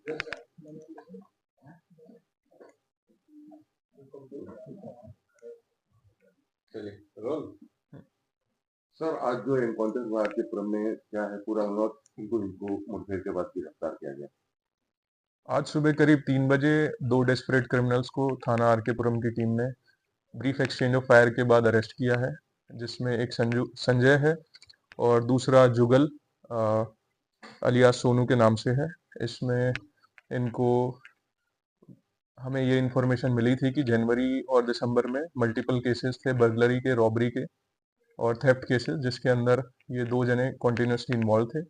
चलिए role. Sir आज जो एनकाउंटर हुआ आरकेपुरम में क्या है पूरा मामला, इनको मुठभेड़ के बाद गिरफ्तार किया गया? आज सुबह करीब 3 बजे 2 डेस्परेट क्रिमिनल्स को थाना आरकेपुरम की टीम ने ब्रीफ एक्सचेंज ऑफ फायर के बाद अरेस्ट किया है, जिसमें एक संजय है और दूसरा जुगल अलियास सोनू के नाम से है। इसमें इनको हमें ये इन्फॉर्मेशन मिली थी कि जनवरी और दिसंबर में मल्टीपल केसेस थे बर्गलरी के, रॉबरी के और थेफ्ट केसेस, जिसके अंदर ये 2 जने कॉन्टिन्यूसली इन्वॉल्व थे।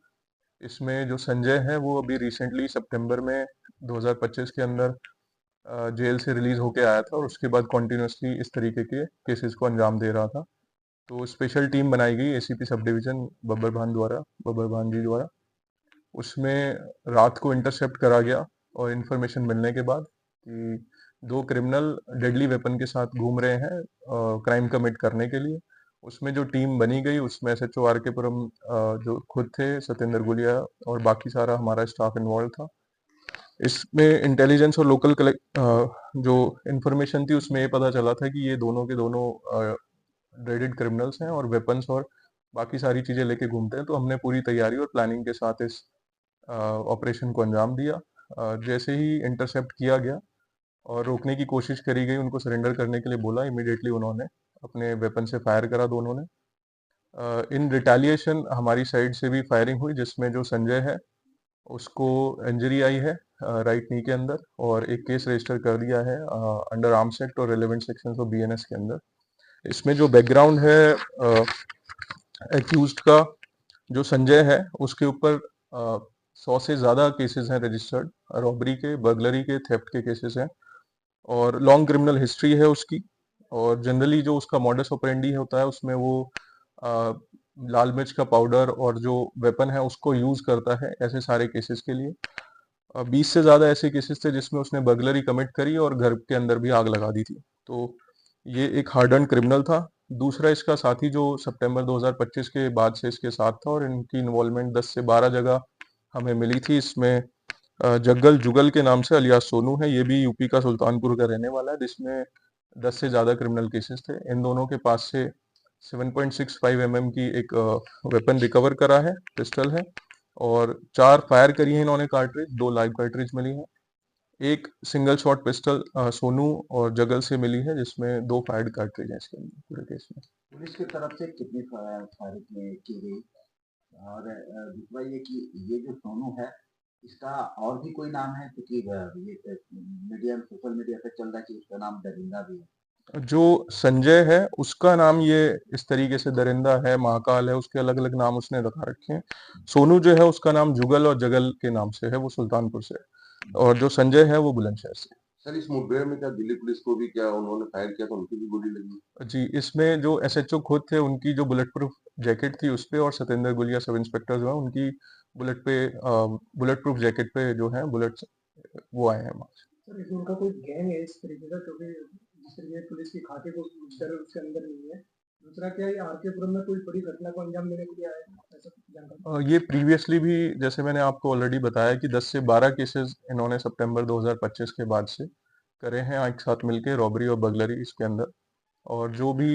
इसमें जो संजय है वो अभी रिसेंटली सितंबर में 2025 के अंदर जेल से रिलीज होके आया था और उसके बाद कॉन्टिन्यूसली इस तरीके के केसेस को अंजाम दे रहा था। तो स्पेशल टीम बनाई गई एसीपी सब डिवीजन बब्बर भान जी द्वारा। उसमें रात को इंटरसेप्ट करा गया और इन्फॉर्मेशन मिलने के बाद कि 2 क्रिमिनल डेडली वेपन के साथ घूम रहे हैं क्राइम कमिट करने के लिए। उसमें जो टीम बनी गई उसमें एसएचओ आरकेपुरम जो खुद थे सत्येंद्र गुलिया और बाकी सारा हमारा स्टाफ इन्वॉल्व था। इसमें इंटेलिजेंस और लोकल जो इन्फॉर्मेशन थी उसमें ये पता चला था कि ये दोनों के दोनों ड्रेडेड क्रिमिनल्स हैं और वेपन्स और बाकी सारी चीज़ें लेके घूमते हैं। तो हमने पूरी तैयारी और प्लानिंग के साथ इस ऑपरेशन को अंजाम दिया। जैसे ही इंटरसेप्ट किया गया और रोकने की कोशिश करी गई, उनको सरेंडर करने के लिए बोला, इमीडिएटली उन्होंने अपने वेपन से फायर करा दोनों ने। इन रिटेलिएशन हमारी साइड से भी फायरिंग हुई, जिसमें जो संजय है उसको इंजरी आई है राइट नी के अंदर और एक केस रजिस्टर कर दिया है अंडर आर्म्स एक्ट और रिलेवेंट सेक्शंस ऑफ बीएनएस के अंदर। इसमें जो बैकग्राउंड है एक्यूज्ड का, जो संजय है उसके ऊपर 100 से ज़्यादा केसेस हैं रजिस्टर्ड, रॉबरी के, बर्गलरी के, थेफ्ट के केसेस हैं और लॉन्ग क्रिमिनल हिस्ट्री है उसकी। और जनरली जो उसका मॉडस ऑपरेंडी होता है उसमें वो अ, लाल मिर्च का पाउडर और जो वेपन है उसको यूज करता है ऐसे सारे केसेस के लिए। 20 से ज्यादा ऐसे केसेस थे जिसमें उसने बर्गलरी कमिट करी और घर के अंदर भी आग लगा दी थी। तो ये एक हार्डन क्रिमिनल था। दूसरा इसका साथी जो सितंबर 2025 के बाद से इसके साथ था और इनकी इन्वॉल्वमेंट 10 से 12 जगह हमें मिली थी। इसमें जग्गल जुगल के नाम से अलियास सोनू है, ये भी यूपी का सुल्तानपुर का रहने वाला है, जिसमें 10 से ज़्यादा क्रिमिनल केसेस थे। इन दोनों के पास से 7.65 mm की एक वेपन रिकवर करा है, पिस्टल है और 4 फायर करी है इन्होंने कार्ट्रिज, 2 लाइव कार्ट्रिज मिली है। एक सिंगल शॉट पिस्टल सोनू और जगल से मिली है, जिसमें 2 फायर्ड कार्ट्रिज है इसके अंदर पूरे केस में। पुलिस की तरफ से कितनी फायरिंग की गई? और दूसरा ये कि ये जो सोनू है इसका और भी कोई नाम है, क्योंकि ये मीडिया सोशल मीडिया पे चल रहा है कि उसका नाम दरिंदा भी है। जो संजय है उसका नाम ये इस तरीके से दरिंदा है, महाकाल है, उसके अलग अलग नाम उसने रखा रखे हैं। सोनू जो है उसका नाम जुगल और जगल के नाम से है, वो सुल्तानपुर से है और जो संजय है वो बुलंदशहर से। सर इस मुठभेड़ में क्या दिल्ली पुलिस को भी क्या उन्होंने फायर किया तो उनकी भी गोली लगी? जी, इसमें जो एसएचओ खुद थे उनकी जो बुलेट प्रूफ जैकेट थी उस पे और सत्येंद्र गुलिया सब इंस्पेक्टर जो है उनकी बुलेट प्रूफ जैकेट पे जो है बुलेट वो आए हैं मार्क्स। सर इसमें उनका कोई गैंग है इस तरीके का, क्योंकि जिस तरीके से पुलिस की खाते को डर उसके अंदर नहीं है। दूसरा क्या है, आरकेपुरम में कोई बड़ी घटना को अंजाम देने के लिए आया है, ऐसा कुछ जानकारी? ये प्रीवियसली भी जैसे मैंने आपको ऑलरेडी बताया कि 10 से 12 केसेस इन्होंने सितंबर 2025 के बाद से करे हैं एक साथ मिलके, रॉबरी और बर्गलरी इसके अंदर। और जो भी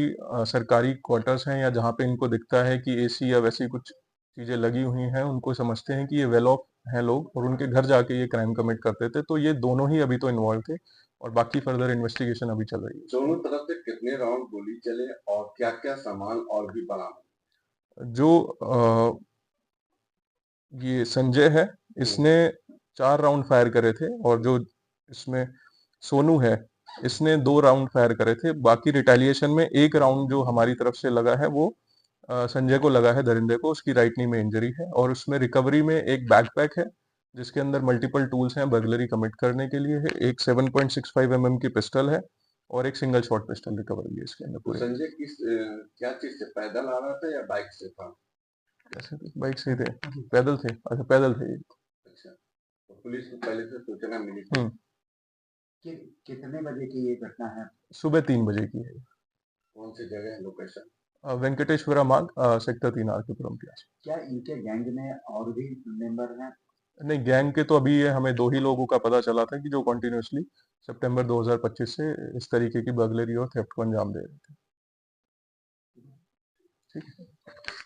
सरकारी क्वार्टर्स हैं या जहाँ पे इनको दिखता है कि एसी या वैसी कुछ चीज़ें लगी हुई हैं, उनको समझते हैं कि ये वेल ऑफ हैं लोग और उनके घर जाके ये क्राइम कमिट करते थे। तो ये दोनों ही अभी तो इन्वॉल्व थे और बाकी फर्दर इन्वेस्टिगेशन अभी चल रही है। दोनों तरफ से कितने राउंड गोली चले और क्या क्या सामान और भी बरामद? जो ये संजय है इसने 4 राउंड फायर करे थे और जो इसमें सोनू है इसने 2 राउंड फायर करे थे। बाकी रिटेलिएशन में 1 राउंड जो हमारी तरफ से लगा है वो संजय को लगा है, दरिंदे को, उसकी राइट नी में इंजरी है। और उसमें रिकवरी में एक बैकपैक है जिसके अंदर मल्टीपल टूल्स हैं बर्गलरी कमिट करने के लिए है, एक 7.65 mm की पिस्टल है और एक सिंगल शॉट पिस्टल रिकवर हुई है इसके अंदर तो पूरे। संजय किस क्या चीज से पैदल आ रहा था या बाइक से था? कैसे थे? बाइक से ही थे, पैदल थे? अच्छा पैदल थे ये। अच्छा, तो पुलिस को पहले से सूचना मिली थी? कितने बजे की ये घटना है? सुबह 3 बजे की है। कौन सी जगह है, लोकेशन? वेंकटेश्वरा मार्ग, सेक्टर 3 आरकेपुरम के आस। क्या इनके गैंग में और भी मेंबर हैं? नहीं, गैंग के तो अभी ये हमें 2 ही लोगों का पता चला था कि जो कंटिन्यूअसली सितंबर 2025 से इस तरीके की बर्गलरी और थेफ्ट को अंजाम दे रहे थे। ठीक है।